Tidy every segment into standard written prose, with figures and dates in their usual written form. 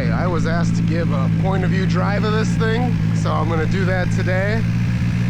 Alright, I was asked to give a point of view drive of this thing, so I'm going to do that today.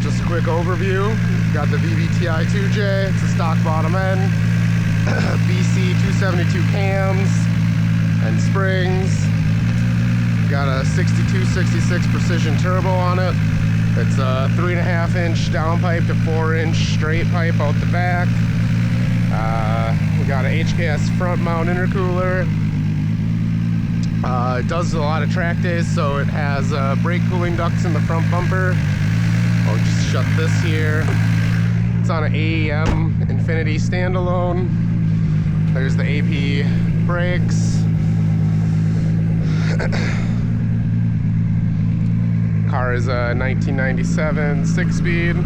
Just a quick overview. Got the VVTi 2J, it's a stock bottom end, BC 272 cams and springs. Got a 6266 precision turbo on it. It's a 3.5-inch downpipe to 4-inch straight pipe out the back. We got an HKS front mount intercooler. It does a lot of track days, so it has brake cooling ducts in the front bumper. I'll just shut this here. It's on an AEM Infinity standalone. There's the AP brakes. Car is a 1997 6-speed.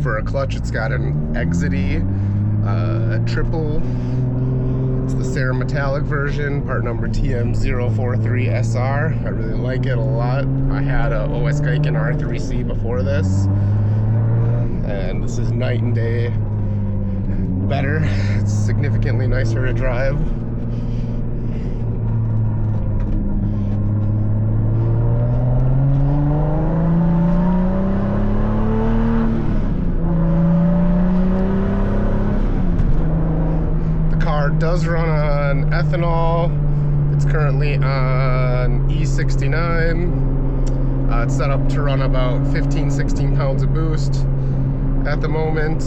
For a clutch, it's got an Exity triple. It's the Sarah Metallic version, part number TM043SR. I really like it a lot. I had a OS Geiken R3C before this, and this is night and day better. It's significantly nicer to drive. Does run on ethanol. It's currently on E69. It's set up to run about 15-16 pounds of boost at the moment.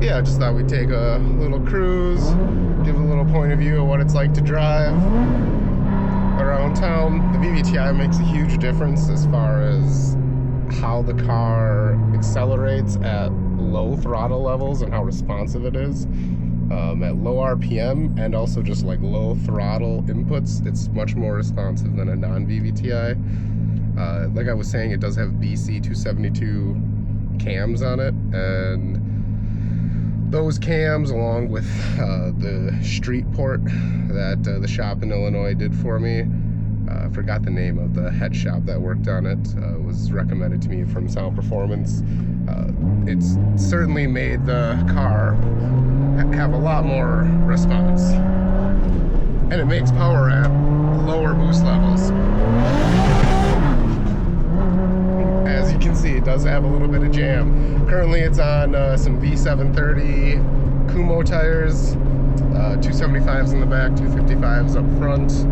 Yeah, I just thought we'd take a little cruise, give a little point of view of what it's like to drive around town. The VVTi makes a huge difference as far as how the car accelerates at low throttle levels and how responsive it is. At low RPM and also just like low throttle inputs, it's much more responsive than a non-VVTi. Like I was saying, it does have BC 272 cams on it, and those cams, along with the street port that the shop in Illinois did for me, I forgot the name of the head shop that worked on it, was recommended to me from Sound Performance. It's certainly made the car have a lot more response, and it makes power at lower boost levels. As you can see, it does have a little bit of jam. Currently it's on some V730 Kumo tires, 275s in the back, 255s up front.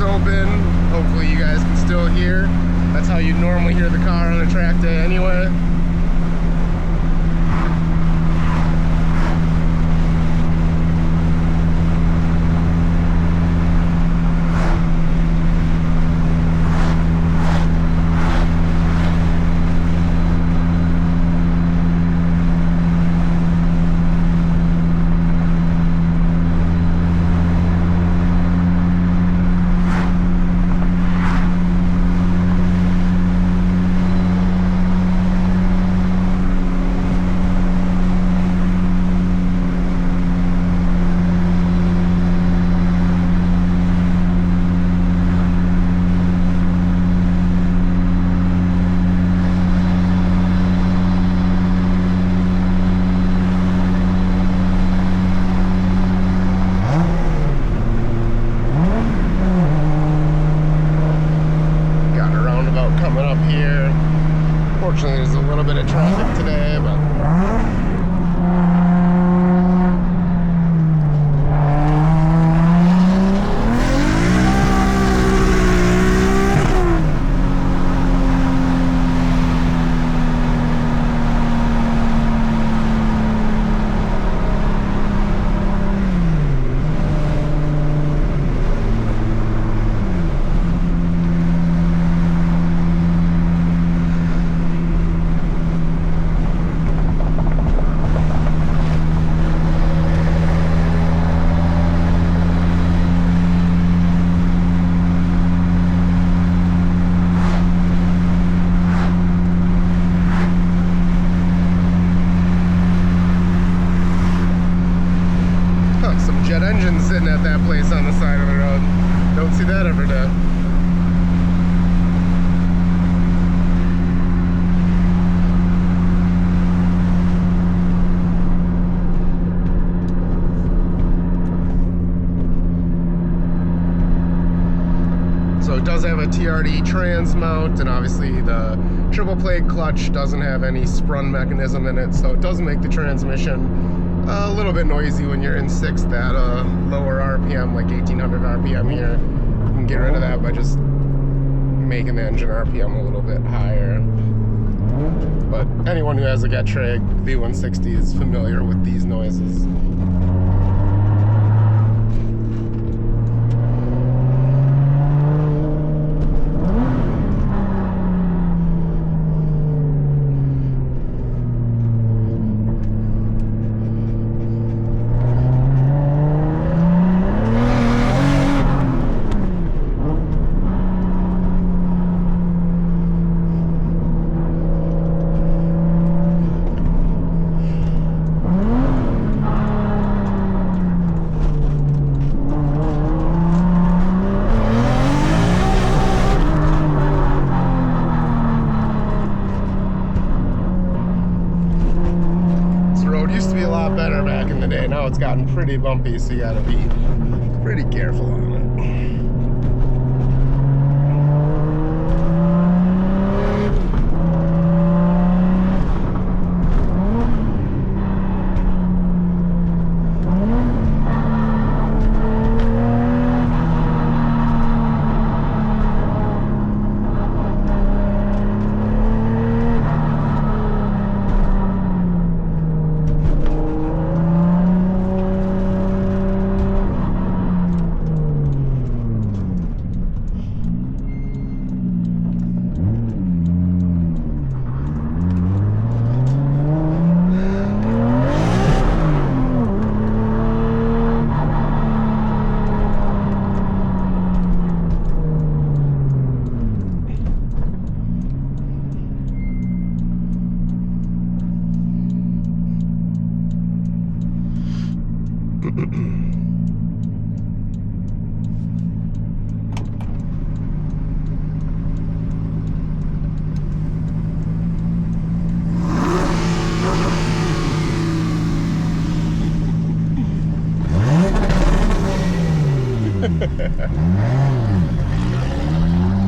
Open. Hopefully you guys can still hear. That's how you normally hear the car on a track day anyway. jet engine sitting at that place on the side of the road. Don't see that every day. So it does have a TRD trans mount, and obviously the triple plate clutch doesn't have any sprung mechanism in it, so it does make the transmission a little bit noisy when you're in sixth at a lower RPM, like 1800 RPM here. You can get rid of that by just making the engine RPM a little bit higher. But anyone who has a Getrag V160 is familiar with these noises. Better back in the day. Now it's gotten pretty bumpy, so you gotta be pretty careful on it.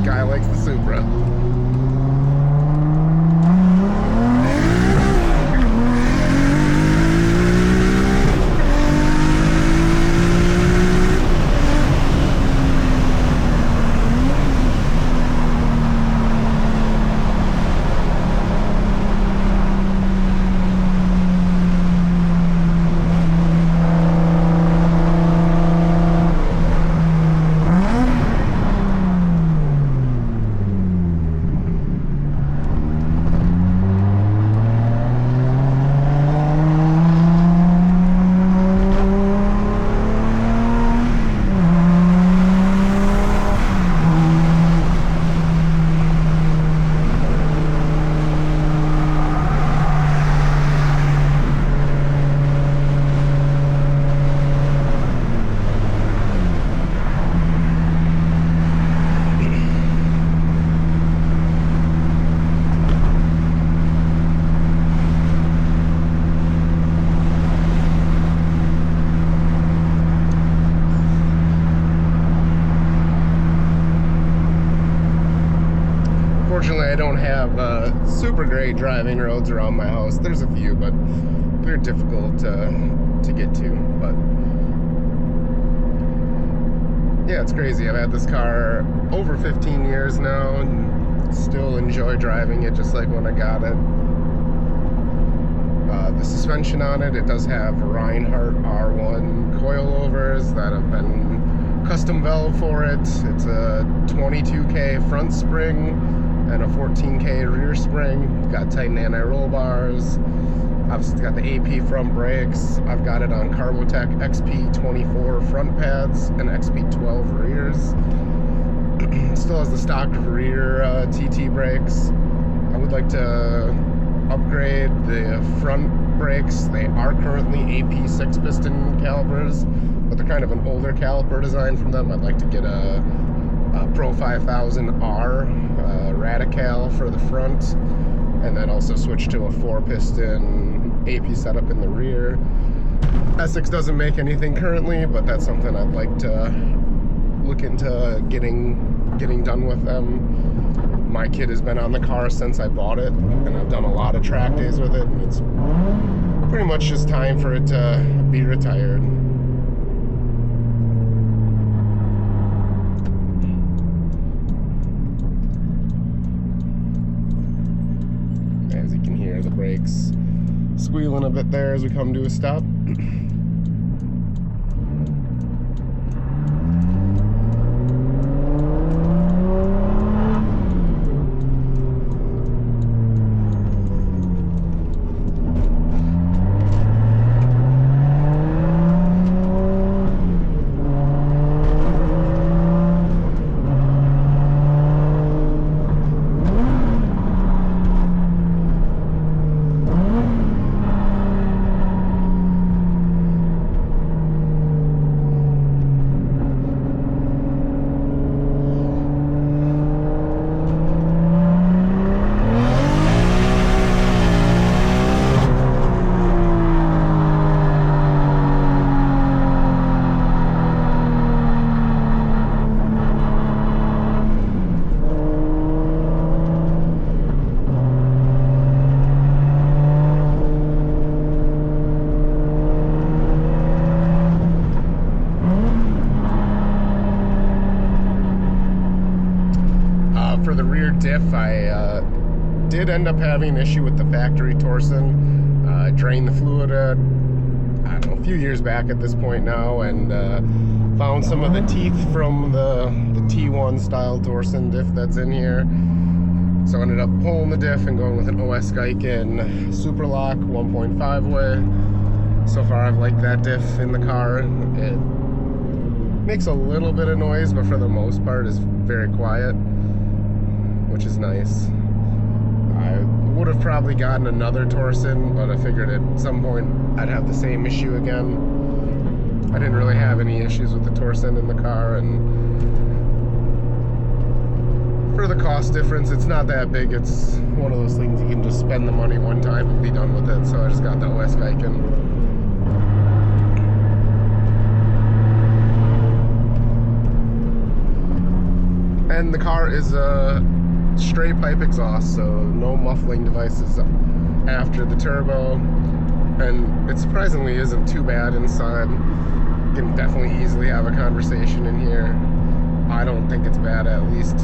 Guy likes the Supra. Unfortunately, I don't have super great driving roads around my house. There's a few, but they're difficult to get to. But yeah, it's crazy. I've had this car over 15 years now and still enjoy driving it just like when I got it. The suspension on it, it does have Reinhardt R1 coilovers that have been custom valve for it. It's a 22K front spring and a 14K rear spring. Got Titan anti-roll bars. I've got the AP front brakes. I've got it on Carbotech XP24 front pads and XP12 rears. Still has the stock rear TT brakes. I would like to upgrade the front brakes. They are currently AP 6 piston calipers, but they're kind of an older caliper design from them. I'd like to get a Pro 5000R Radical for the front, and then also switch to a 4-piston AP setup in the rear. Essex doesn't make anything currently, but that's something I'd like to look into getting done with them. My kid has been on the car since I bought it, and I've done a lot of track days with it, and it's pretty much just time for it to be retired. As you can hear, the brakes squealing a bit there as we come to a stop. For the rear diff, I did end up having an issue with the factory torsion. I drained the fluid I don't know, a few years back at this point now, and found some of the teeth from the T1 style torsion diff that's in here. So I ended up pulling the diff and going with an OS Geiken Supra Lock 1.5 way. So far I've liked that diff in the car. It makes a little bit of noise, but for the most part is very quiet, which is nice. I would have probably gotten another torsion, but I figured at some point I'd have the same issue again. I didn't really have any issues with the torsion in the car, and for the cost difference, it's not that big. It's one of those things you can just spend the money one time and be done with it, so I just got the OS Geiken. And the car is a straight pipe exhaust, so no muffling devices after the turbo, and it surprisingly isn't too bad inside. You can definitely easily have a conversation in here. I don't think it's bad, at least.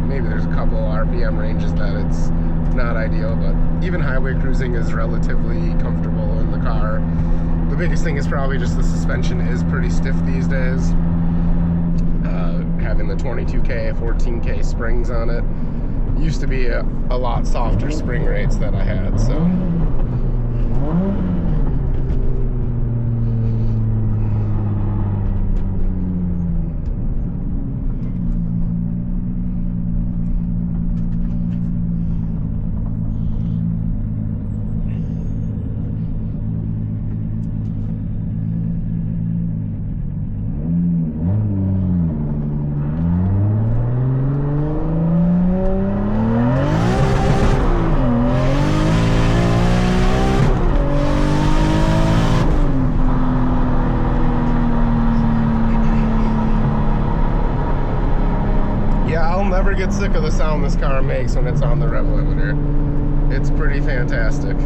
Maybe there's a couple of RPM ranges that it's not ideal, but even highway cruising is relatively comfortable in the car. The biggest thing is probably just the suspension is pretty stiff these days. Having the 22K, 14K springs on it. Used to be a lot softer spring rates that I had, so. Never get sick of the sound this car makes when it's on the rev limiter. It's pretty fantastic.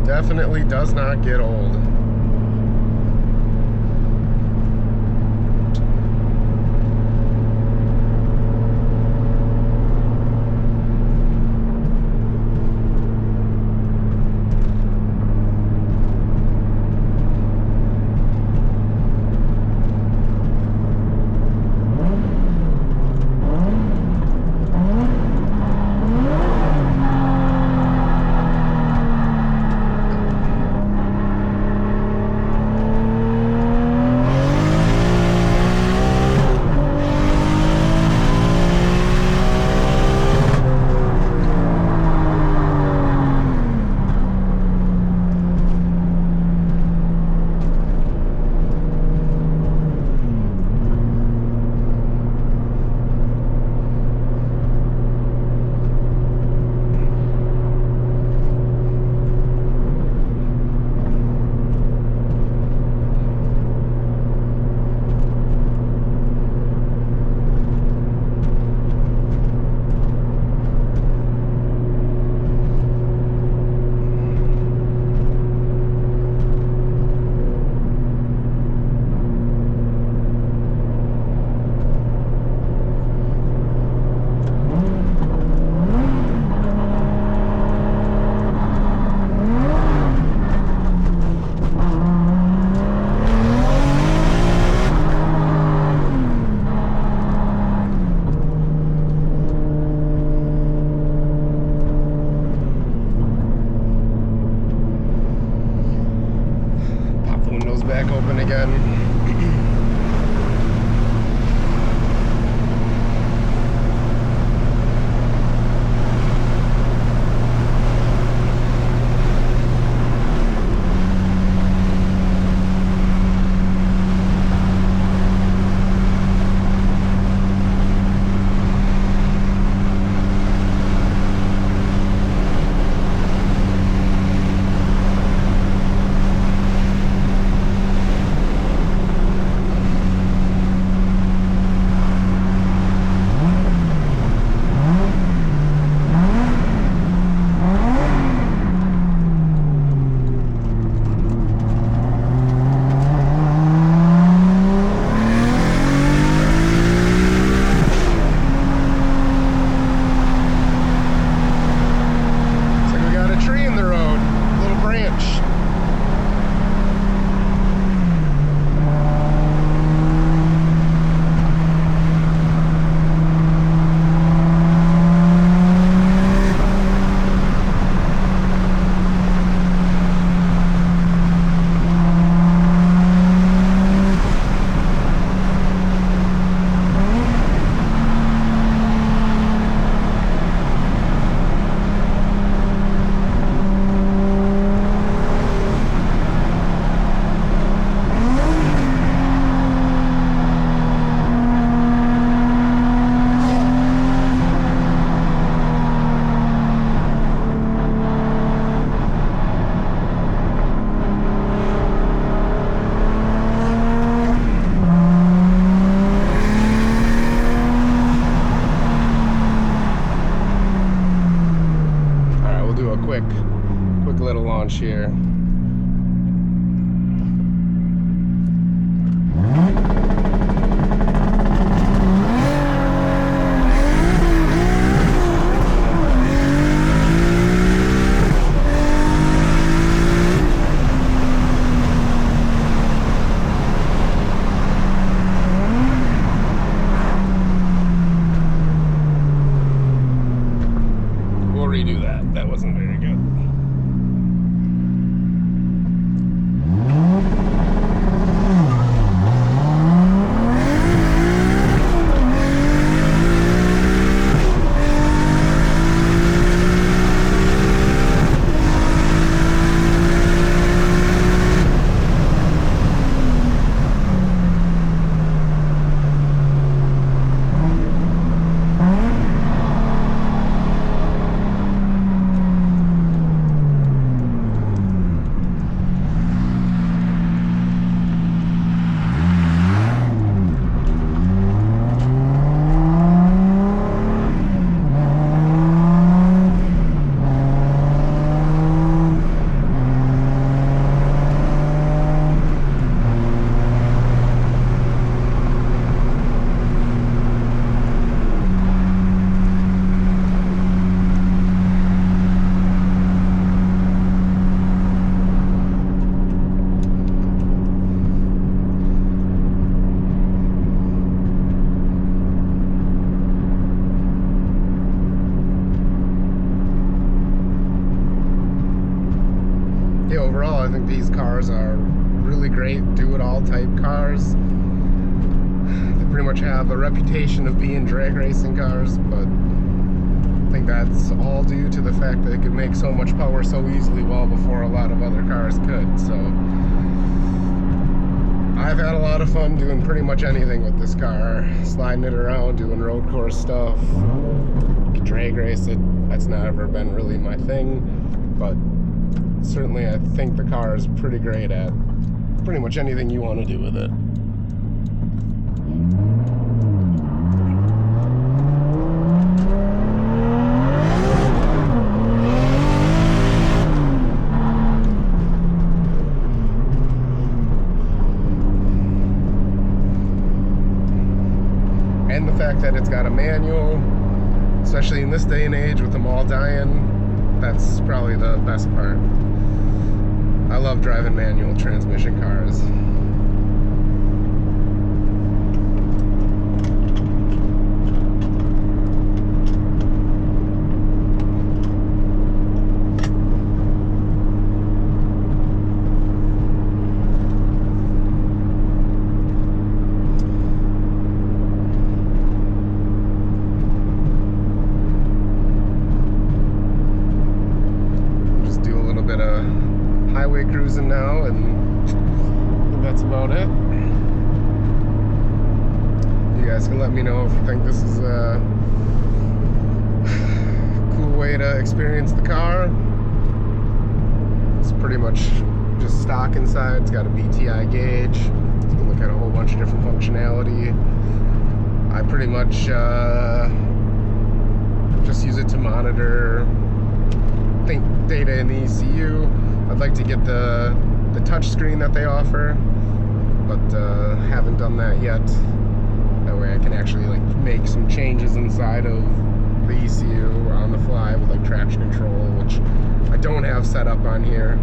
Definitely does not get old. back open again. Quick little launch here. We'll redo that. That wasn't very good. Yeah, overall, I think these cars are really great do-it-all type cars. They pretty much have a reputation of being drag racing cars, but I think that's all due to the fact that it could make so much power so easily well before a lot of other cars could. So I've had a lot of fun doing pretty much anything with this car, sliding it around, doing road course stuff, drag race it. That's never been really my thing, but certainly I think the car is pretty great at pretty much anything you want to do with it. And the fact that it's got a manual, especially in this day and age with them all dying, that's probably the best part. I love driving manual transmission cars. POV Cruising now, and I think that's about it. You guys can let me know if you think this is a cool way to experience the car. It's pretty much just stock inside. It's got a BTI gauge. You can look at a whole bunch of different functionality. I pretty much just use it to monitor data in the ECU. I'd like to get the touch screen that they offer, but haven't done that yet. That way I can actually like make some changes inside of the ECU on the fly with like traction control, which I don't have set up on here.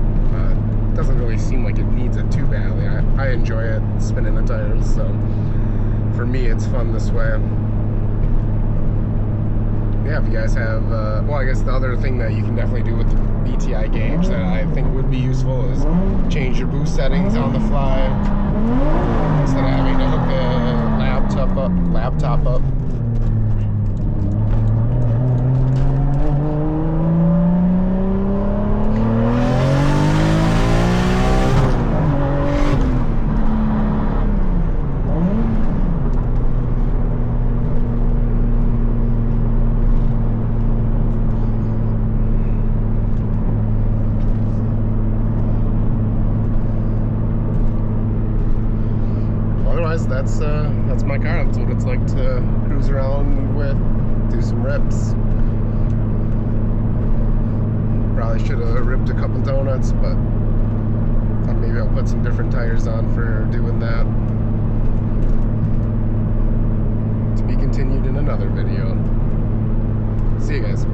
It doesn't really seem like it needs it too badly. I enjoy it spinning the tires, so for me it's fun this way. Yeah, if you guys have, well, I guess the other thing that you can definitely do with the BTI gauge that I think would be useful is change your boost settings on the fly instead of having to hook the laptop up. That's my car. That's what it's like to cruise around with, do some rips. Probably should have ripped a couple donuts, but maybe I'll put some different tires on for doing that. To be continued in another video. See you guys.